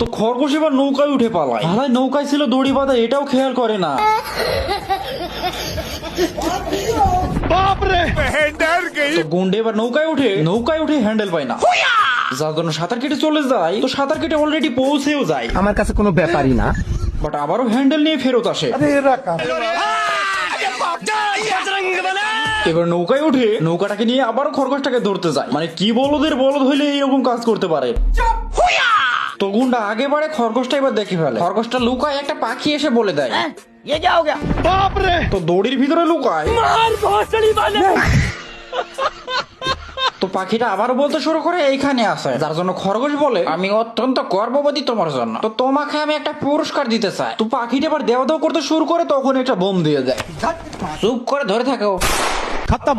তো খরগোশ এবার নৌকায় উঠে পালায়। ভাই নৌকায় ছিল দড়ি বাঁধা, এটাও খেয়াল করে না। তো গুন্ডে এবার নৌকায় উঠে হ্যান্ডেল পায় না, যার জন্য সাঁতার কেটে চলে যায়। তো সাঁতার কেটে অলরেডি পৌঁছেও যায়, আমার কাছে কোনো ব্যাপারই না। বাট আবারও হ্যান্ডেল নিয়ে ফেরত আসে। এবার নৌকায় উঠে নৌকাটাকে নিয়ে আবারও খরগোশটাকে ধরতে যায়। মানে কি বলদের বলদ হইলে এরকম কাজ করতে পারে। তো গুন্ডা আগে বাড়ে, খরগোশটা এবার দেখে ফেলে। খরগোশটা লুকায়, একটা পাখি এসে বলে দেয় তো দড়ির ভিতরে লুকায়। তো পাখিটা আবারও বলতে শুরু করে এইখানে আছে, যার জন্য খরগোশ বলে আমি অত্যন্ত গর্ববোধী তোমার জন্য, তো তোমাকে আমি একটা পুরস্কার দিতে চাই। তো পাখিটা এবার দেওয়া দেওয়া করতে শুরু করে, তখন একটা বোম দিয়ে দেয়। চুপ করে ধরে থাকো। खत्म।